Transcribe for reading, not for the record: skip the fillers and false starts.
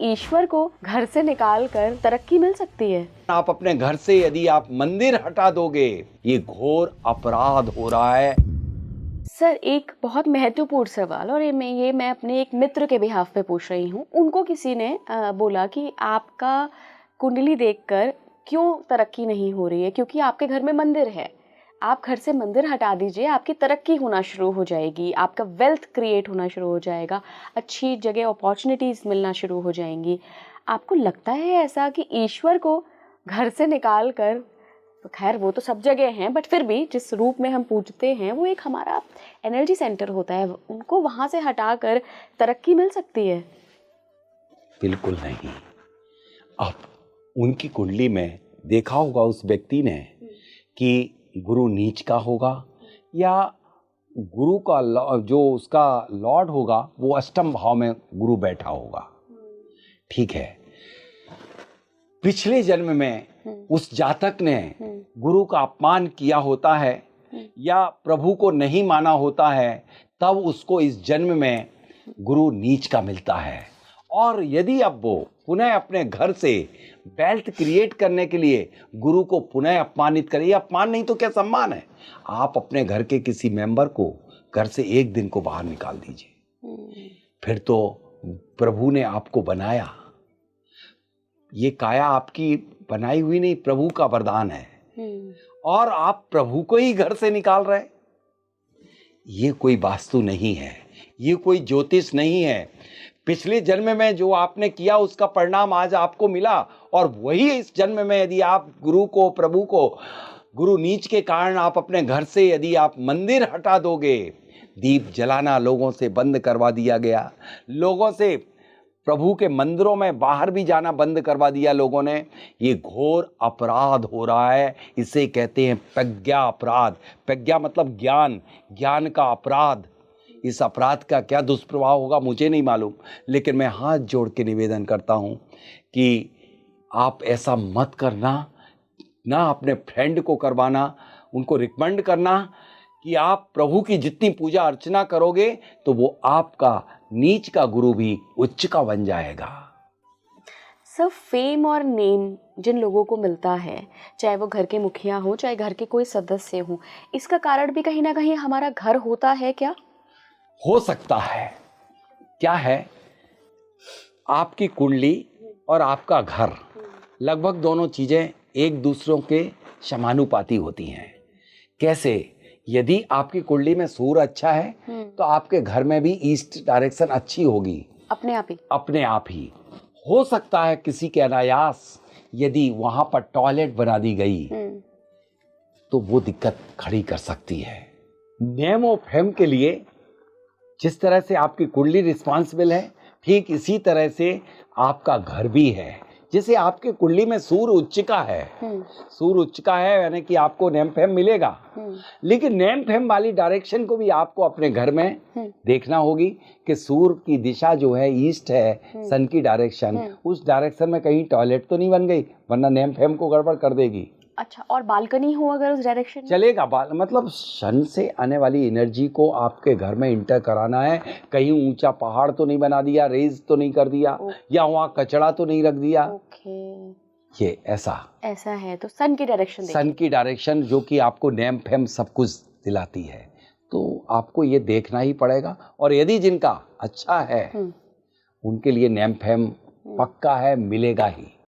ईश्वर को घर से निकाल कर तरक्की मिल सकती है? आप अपने घर से यदि आप मंदिर हटा दोगे, ये घोर अपराध हो रहा है। सर, एक बहुत महत्वपूर्ण सवाल, और ये मैं अपने एक मित्र के बिहाफ पे पूछ रही हूँ। उनको किसी ने बोला कि आपका कुंडली देखकर क्यों तरक्की नहीं हो रही है, क्योंकि आपके घर में मंदिर है। आप घर से मंदिर हटा दीजिए, आपकी तरक्की होना शुरू हो जाएगी, आपका वेल्थ क्रिएट होना शुरू हो जाएगा, अच्छी जगह अपॉर्चुनिटीज़ मिलना शुरू हो जाएंगी। आपको लगता है ऐसा कि ईश्वर को घर से निकाल कर, खैर वो तो सब जगह हैं, बट फिर भी जिस रूप में हम पूजते हैं वो एक हमारा एनर्जी सेंटर होता है, उनको वहाँ से हटाकर तरक्की मिल सकती है? बिल्कुल नहीं। अब उनकी कुंडली में देखा होगा उस व्यक्ति ने कि गुरु नीच का होगा, या गुरु का जो उसका लॉर्ड होगा वो अष्टम भाव में गुरु बैठा होगा। ठीक है, पिछले जन्म में उस जातक ने गुरु का अपमान किया होता है या प्रभु को नहीं माना होता है, तब उसको इस जन्म में गुरु नीच का मिलता है। और यदि अब वो पुनः अपने घर से वेल्थ क्रिएट करने के लिए गुरु को पुनः अपमानित करे, अपमान नहीं तो क्या सम्मान है। आप अपने घर के किसी मेंबर को घर से एक दिन को बाहर निकाल दीजिए, फिर तो प्रभु ने आपको बनाया, ये काया आपकी बनाई हुई नहीं, प्रभु का वरदान है, और आप प्रभु को ही घर से निकाल रहे। ये कोई वास्तु नहीं है, ये कोई ज्योतिष नहीं है। पिछले जन्म में जो आपने किया उसका परिणाम आज आपको मिला, और वही इस जन्म में यदि आप गुरु को, प्रभु को, गुरु नीच के कारण आप अपने घर से यदि आप मंदिर हटा दोगे, दीप जलाना लोगों से बंद करवा दिया गया, लोगों से प्रभु के मंदिरों में बाहर भी जाना बंद करवा दिया लोगों ने, ये घोर अपराध हो रहा है। इसे कहते हैं प्रज्ञा अपराध। प्रज्ञा मतलब ज्ञान, ज्ञान का अपराध। इस अपराध का क्या दुष्प्रभाव होगा मुझे नहीं मालूम, लेकिन मैं हाथ जोड़ के निवेदन करता हूँ कि आप ऐसा मत करना, ना अपने फ्रेंड को करवाना, उनको रिकमेंड करना कि आप प्रभु की जितनी पूजा अर्चना करोगे तो वो आपका नीच का गुरु भी उच्च का बन जाएगा। सब फेम और नेम जिन लोगों को मिलता है, चाहे वो घर के मुखिया हो, चाहे घर के कोई सदस्य हो, इसका कारण भी कहीं ना कहीं हमारा घर होता है क्या? हो सकता है। क्या है, आपकी कुंडली और आपका घर लगभग दोनों चीजें एक दूसरों के समानुपाती होती हैं। कैसे? यदि आपकी कुंडली में सूर्य अच्छा है तो आपके घर में भी ईस्ट डायरेक्शन अच्छी होगी, अपने आप ही। हो सकता है किसी के अनायास यदि वहां पर टॉयलेट बना दी गई तो वो दिक्कत खड़ी कर सकती है। नेम ऑफ फेम के लिए जिस तरह से आपकी कुंडली रिस्पॉन्सिबल है, ठीक इसी तरह से आपका घर भी है। जैसे आपके कुंडली में सूर्य उच्च का है, सूर्य उच्च का है यानी कि आपको नेम फेम मिलेगा, लेकिन नेम फेम वाली डायरेक्शन को भी आपको अपने घर में देखना होगी कि सूर्य की दिशा जो है ईस्ट है, सन की डायरेक्शन, उस डायरेक्शन में कहीं टॉयलेट तो नहीं बन गई, वरना नेम फेम को गड़बड़ कर देगी। अच्छा, और बालकनी हो अगर उस डायरेक्शन में? चलेगा। मतलब सन से आने वाली एनर्जी को आपके घर में इंटर कराना है। कहीं ऊंचा पहाड़ तो नहीं बना दिया, रेज तो नहीं कर दिया, या वहाँ कचरा तो नहीं रख दिया। ये ऐसा है तो सन की डायरेक्शन जो कि आपको नेम फेम सब कुछ दिलाती है, तो आपको ये देखना ही पड़ेगा। और यदि जिनका अच्छा है उनके लिए नेम फेम पक्का है, मिलेगा ही।